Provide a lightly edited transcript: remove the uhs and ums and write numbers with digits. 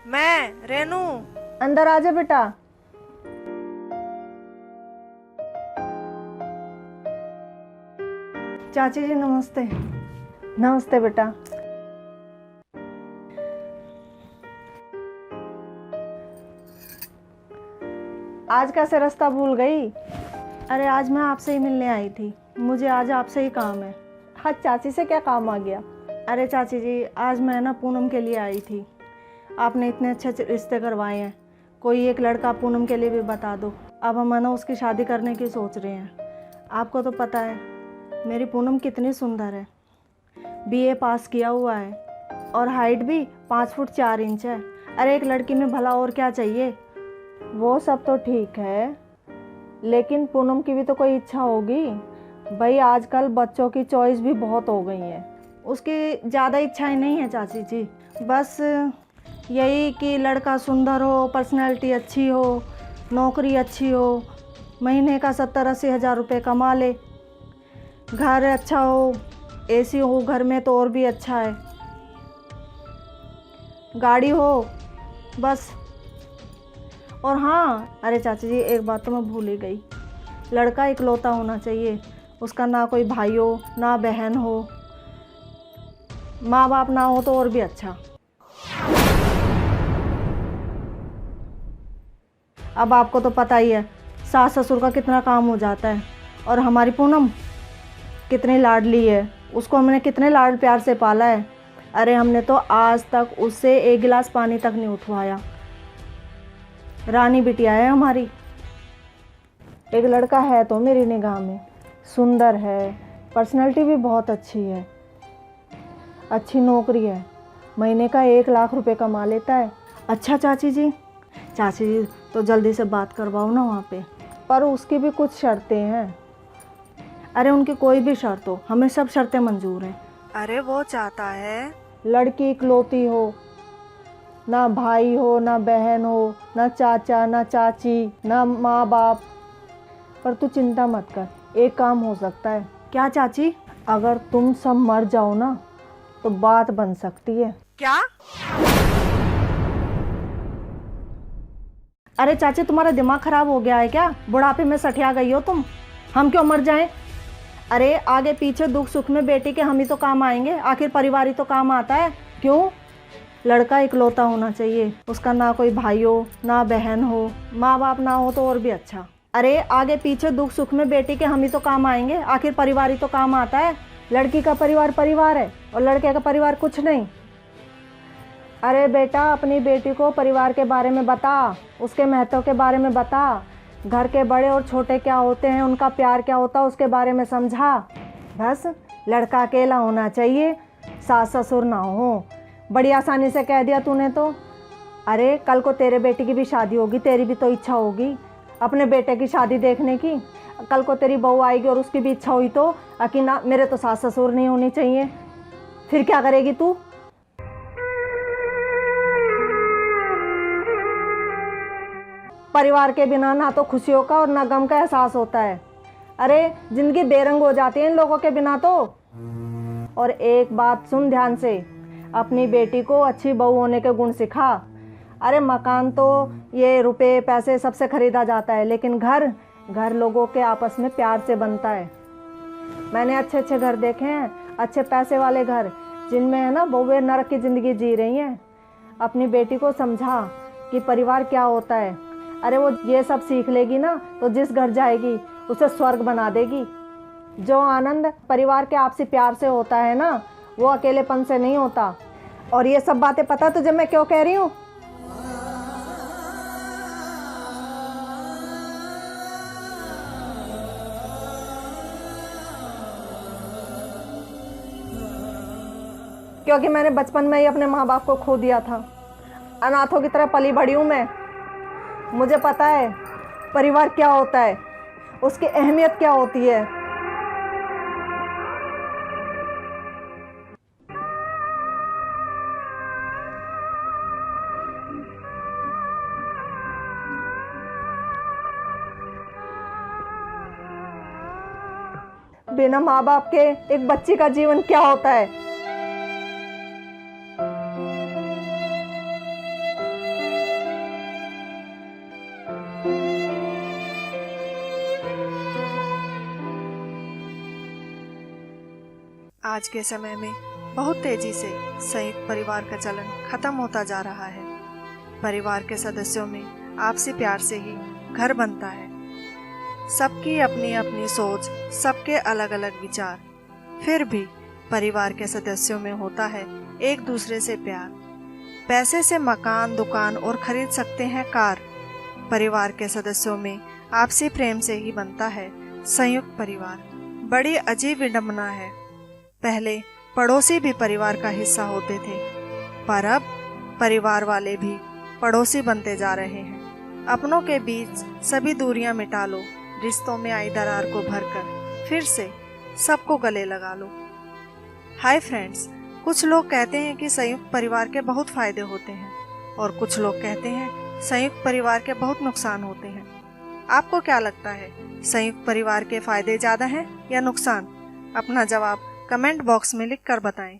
मैं रेनू। अंदर आ जा बेटा। चाची जी नमस्ते। नमस्ते बेटा। आज कैसे रास्ता भूल गई? अरे आज मैं आपसे ही मिलने आई थी, मुझे आज आपसे ही काम है। हाँ चाची से क्या काम आ गया? अरे चाची जी आज मैं ना पूनम के लिए आई थी। आपने इतने अच्छे रिश्ते करवाए हैं, कोई एक लड़का पूनम के लिए भी बता दो। अब हम ना उसकी शादी करने की सोच रहे हैं। आपको तो पता है मेरी पूनम कितनी सुंदर है, बीए पास किया हुआ है और हाइट भी 5 फुट 4 इंच है। अरे एक लड़की में भला और क्या चाहिए? वो सब तो ठीक है, लेकिन पूनम की भी तो कोई इच्छा होगी भाई। आजकल बच्चों की चॉइस भी बहुत हो गई है। उसकी ज़्यादा इच्छाएं नहीं है चाची जी, बस यही कि लड़का सुंदर हो, पर्सनैलिटी अच्छी हो, नौकरी अच्छी हो, महीने का 70-80 हज़ार रुपये कमा ले, घर अच्छा हो, एसी हो घर में तो और भी अच्छा है, गाड़ी हो बस। और हाँ अरे चाची जी एक बात तो मैं भूल ही गई, लड़का इकलौता होना चाहिए। उसका ना कोई भाई हो ना बहन हो, माँ बाप ना हो तो और भी अच्छा। अब आपको तो पता ही है सास ससुर का कितना काम हो जाता है, और हमारी पूनम कितनी लाडली है, उसको हमने कितने लाड प्यार से पाला है। अरे हमने तो आज तक उससे एक गिलास पानी तक नहीं उठवाया। रानी बिटिया है हमारी। एक लड़का है तो मेरी निगाह में सुंदर है, पर्सनैलिटी भी बहुत अच्छी है, अच्छी नौकरी है, महीने का 1 लाख रुपए कमा लेता है। अच्छा चाची जी तो जल्दी से बात करवाओ ना वहाँ पे। पर उसकी भी कुछ शर्तें हैं। अरे उनकी कोई भी शर्त हो, हमें सब शर्तें मंजूर हैं। अरे वो चाहता है लड़की इकलौती हो, ना भाई हो ना बहन हो, ना चाचा ना चाची ना माँ बाप। पर तू चिंता मत कर, एक काम हो सकता है। क्या चाची? अगर तुम सब मर जाओ ना तो बात बन सकती है। क्या? अरे चाची तुम्हारा दिमाग खराब हो गया है क्या? बुढ़ापे में सठिया गई हो तुम। हम क्यों मर जाएं? अरे आगे पीछे दुख सुख में बेटी के हम ही तो काम आएंगे, आखिर परिवार ही तो काम आता है। क्यों? लड़का इकलौता होना चाहिए, उसका ना कोई भाई हो ना बहन हो, माँ बाप ना हो तो और भी अच्छा। अरे आगे पीछे दुख सुख में बेटी के हम ही तो काम आएंगे, आखिर परिवार ही तो काम आता है। लड़की का परिवार परिवार है और लड़के का परिवार कुछ नहीं। अरे बेटा अपनी बेटी को परिवार के बारे में बता, उसके महत्व के बारे में बता, घर के बड़े और छोटे क्या होते हैं, उनका प्यार क्या होता है उसके बारे में समझा। बस लड़का अकेला होना चाहिए, सास ससुर ना हो। बड़ी आसानी से कह दिया तूने तो। अरे कल को तेरे बेटी की भी शादी होगी, तेरी भी तो इच्छा होगी अपने बेटे की शादी देखने की। कल को तेरी बहू आएगी और उसकी भी इच्छा हुई तो कि ना मेरे तो सास ससुर नहीं होनी चाहिए, फिर क्या करेगी तू? परिवार के बिना ना तो खुशियों का और ना गम का एहसास होता है। अरे जिंदगी बेरंग हो जाती है इन लोगों के बिना तो। और एक बात सुन ध्यान से, अपनी बेटी को अच्छी बहू होने के गुण सिखा। अरे मकान तो ये रुपए पैसे सबसे खरीदा जाता है, लेकिन घर लोगों के आपस में प्यार से बनता है। मैंने अच्छे अच्छे घर देखे हैं, अच्छे पैसे वाले घर, जिनमें है ना बहुएं नरक की ज़िंदगी जी रही हैं। अपनी बेटी को समझा कि परिवार क्या होता है। अरे वो ये सब सीख लेगी ना तो जिस घर जाएगी उसे स्वर्ग बना देगी। जो आनंद परिवार के आपसी प्यार से होता है ना, वो अकेलेपन से नहीं होता। और ये सब बातें पता तुझे मैं क्यों कह रही हूँ? क्योंकि मैंने बचपन में ही अपने माँ बाप को खो दिया था। अनाथों की तरह पली बड़ी हूँ मैं। मुझे पता है परिवार क्या होता है, उसकी अहमियत क्या होती है। बिना माँ बाप के एक बच्ची का जीवन क्या होता है। आज के समय में बहुत तेजी से संयुक्त परिवार का चलन खत्म होता जा रहा है। परिवार के सदस्यों में आपसी प्यार से ही घर बनता है। सबकी अपनी अपनी सोच, सबके अलग अलग विचार, फिर भी परिवार के सदस्यों में होता है एक दूसरे से प्यार। पैसे से मकान, दुकान और खरीद सकते हैं कार। परिवार के सदस्यों में आपसी प्रेम से ही बनता है संयुक्त परिवार। बड़ी अजीब विडंबना है। पहले पड़ोसी भी परिवार का हिस्सा होते थे, पर अब परिवार वाले भी पड़ोसी बनते जा रहे हैं। अपनों के बीच सभी दूरियां मिटा लो, रिश्तों में आई दरार को भरकर फिर से सबको गले लगा लो। हाय फ्रेंड्स, कुछ लोग कहते हैं कि संयुक्त परिवार के बहुत फायदे होते हैं और कुछ लोग कहते हैं संयुक्त परिवार के बहुत नुकसान होते हैं। आपको क्या लगता है, संयुक्त परिवार के फायदे ज़्यादा हैं या नुकसान? अपना जवाब कमेंट बॉक्स में लिख कर बताएं।